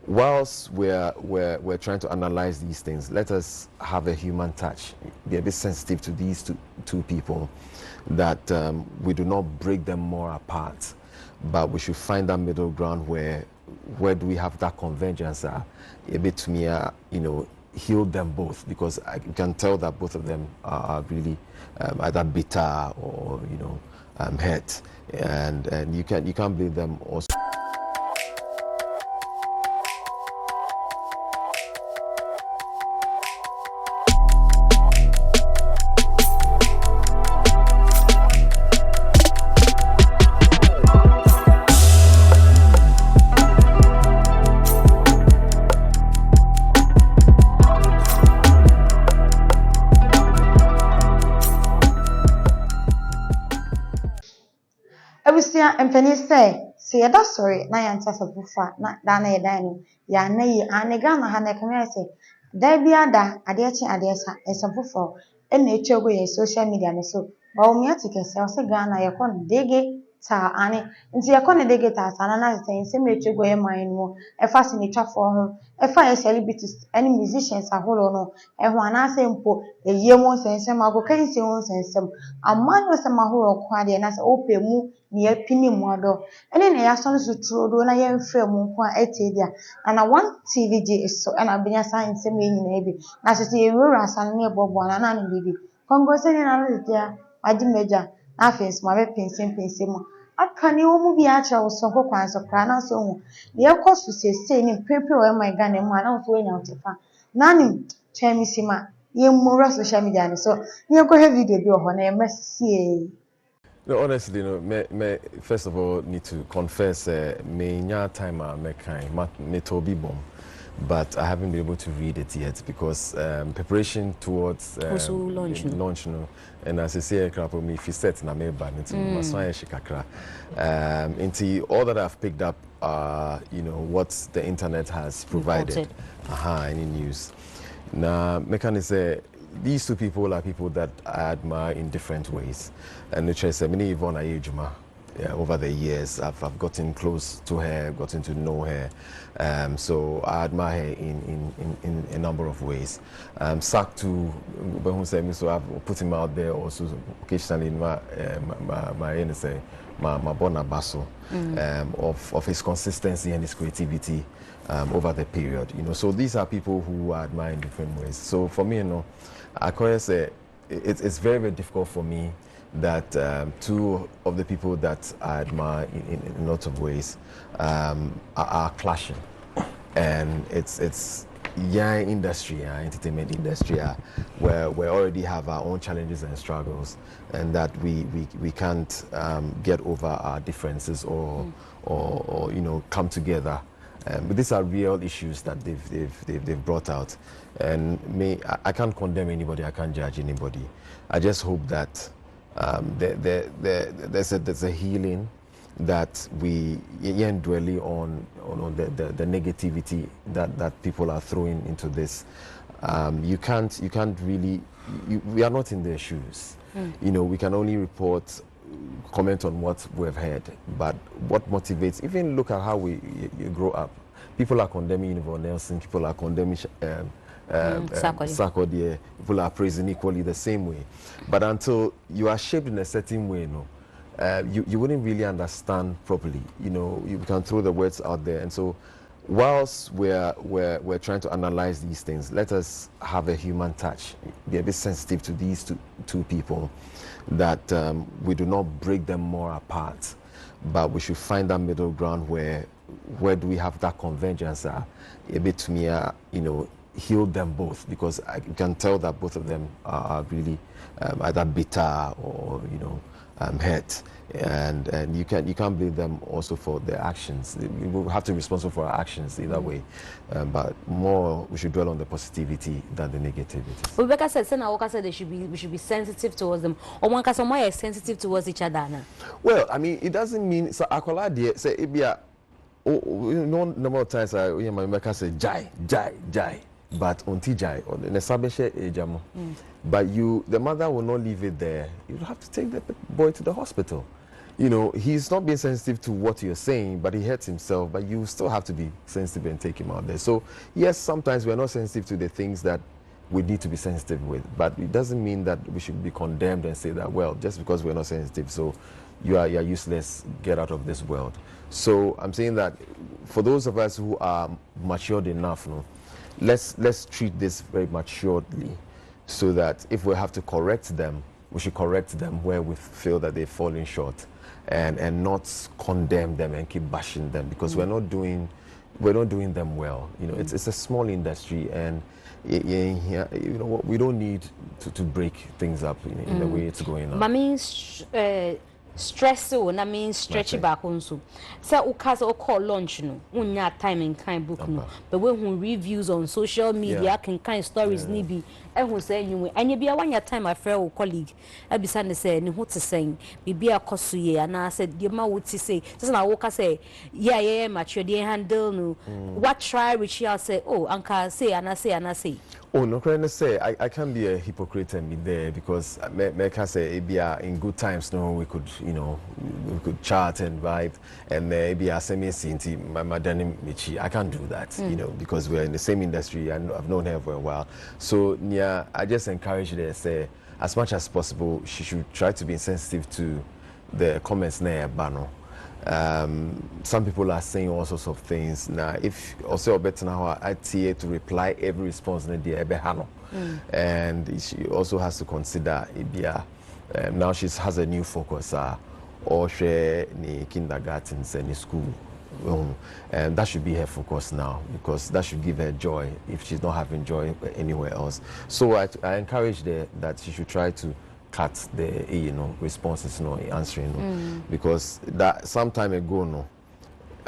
whilst we're trying to analyze these things, let us have a human touch, be a bit sensitive to these two people, that we do not break them more apart, but we should find that middle ground where do we have that convergence, a bit to me, you know, heal them both, because I can tell that both of them are really either bitter or, you know, hurt, and you can't blame them also. And penny say a sorry, Nyan Tassa Buffa, not Dana Dani, Yanay, Anegana Hanna say, there be ada, Adjetey Adesa, and some buffo, and nature way social media, so, Baumiatic, Selsa Gana, your con, dig Sir Annie, and see a con dig it as another thing, same nature way mine more, a fascinator for her, a fire celebrities, any musicians are whole no, and one I say, a year more sense, and Margot can see one sense, a man was a mahoro quadi, and as open move. Near Pinny Model, and then I saw to throw on a film on Ethiopia, and I want TVGH so and I've been assigned some maybe. As I say, we're a son near Bob and Annan baby. Congo saying another dear, I did major, nothing, my pincing. I can you be actual so hook and so cran so. The of course to say, saying paper where my gun and one out going out of fun. None, Chemisima, you more social media, so you go have video be on a messy. No, honestly, you know, first of all, need to confess, me time me toby bomb, but I haven't been able to read it yet because preparation towards launch, no, and as I say, me if you set na me bad into masaya shikakra, into all that I've picked up, you know, what the internet has provided, any news. Now, me say. These two people are people that I admire in different ways. And which I said, many Yvonne over the years, I've gotten close to her, gotten to know her. So I admire her in a number of ways. Sαrk too, so I've put him out there also occasionally in my bona basso of his consistency and his creativity over the period. You know, so these are people who I admire in different ways. So for me, you know, I can say it's very, very difficult for me that two of the people that I admire in lots of ways are clashing, and it's young industry, entertainment industry, where we already have our own challenges and struggles, and that we can't get over our differences or you know, come together. But these are real issues that they've brought out, and I can't condemn anybody, I can't judge anybody. I just hope that there's a healing, that we ain't dwelling on the negativity that people are throwing into this. You can't really. We are not in their shoes. You know, we can only report, comment on what we've heard, but what motivates, even look at how you grow up. People are condemning Yvonne Nelson, people are condemning Sαrk, people are praising equally the same way. But until you are shaped in a certain way, you wouldn't really understand properly. You know, you can throw the words out there, and so whilst we're trying to analyze these things, let us have a human touch, be a bit sensitive to these two people, that we do not break them more apart, but we should find that middle ground where do we have that convergence, a bit to me, you know, heal them both, because I can tell that both of them are really either bitter or, you know, hurt, and you can't blame them also for their actions. We will have to be responsible for our actions either way, but more we should dwell on the positivity than the negativity. Rebecca said, "Sen said we should be sensitive towards them, or one case more sensitive towards each other." Now, well, I mean, it doesn't mean so. Akola dear say it be a no number of times I hear my Rebecca say jai. But until jai or the sabeshe ejamo, but the mother will not leave it there. You have to take the boy to the hospital. you know, he's not being sensitive to what you're saying, but he hurts himself, but you still have to be sensitive and take him out there. So yes, sometimes we're not sensitive to the things that we need to be sensitive with, but it doesn't mean that we should be condemned and say that, well, just because we're not sensitive, so you're useless, get out of this world. So I'm saying that for those of us who are matured enough, no, let's treat this very maturely, so that if we have to correct them, we should correct them where we feel that they've fallen short, and not condemn them and keep bashing them, because we're not doing them well. You know, it's a small industry, and you know, we don't need to break things up in the way it's going on. But means stress so na mean stretch back on so. So ukasa o call lunch no. Unya time and kind book no. But when who reviews on social media can kind stories ni bi e hu say nyu anya bia wanya time afre o colleague e bisa ne say ne ho te sen bibia akoso ye ana said de ma wo ti say so na wo ka say yeah mature dey handle no. What try reach out say oh anka say ana say Oh, no, can I say I can't be a hypocrite and be there, because me can say in good times, no, we could, you know, we could chat and vibe, and maybe I say me see my madam Michi. I can't do that, you know, because we're in the same industry and I've known her for a while. So yeah, I just encourage her, say as much as possible she should try to be sensitive to the comments near Bano. Some people are saying all sorts of things. Now, if also better now, I to reply every response in the and she also has to consider now she has a new focus, or she ni kindergartens and school. And that should be her focus now, because that should give her joy if she's not having joy anywhere else. So I encourage her that she should try to cut the responses, answering, because that some time ago,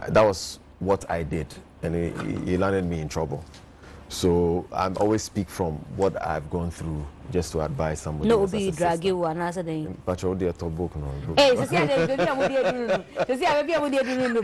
that was what I did, and it landed me in trouble. So I always speak from what I've gone through, just to advise somebody. No, be drag you and answer them. But you already talk book, no. Hey, so see,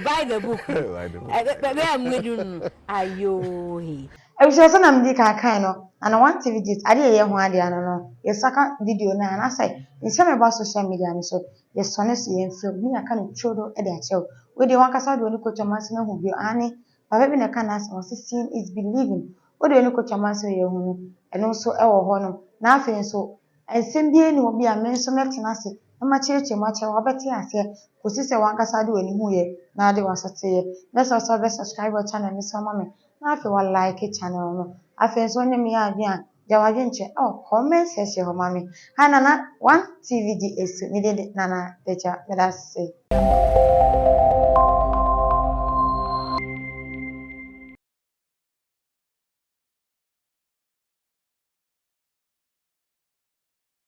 buy the book. I'm with you. Ayo. I was just an Amdika kind of, and I want TVGH. I did a one day, I don't know. Your second video now, and I say, in some about social media, and so, yes, honestly, and feel me, I can't show at that show. With the one cast when you coach a master who be Annie, but having a can ask, seeing is believing. What do you coach a master, and also our honor, nothing so. And same being will be a man so much nasty. No much much Robert I say, because this one cast I do any more. Now they want to say, let's also subscribe our channel, Miss Mammy. Na afi wa like channel no afi so nyem ya adwan jawadwe nche comment section ho mami ha nana one TVGH me de nana teacher me da say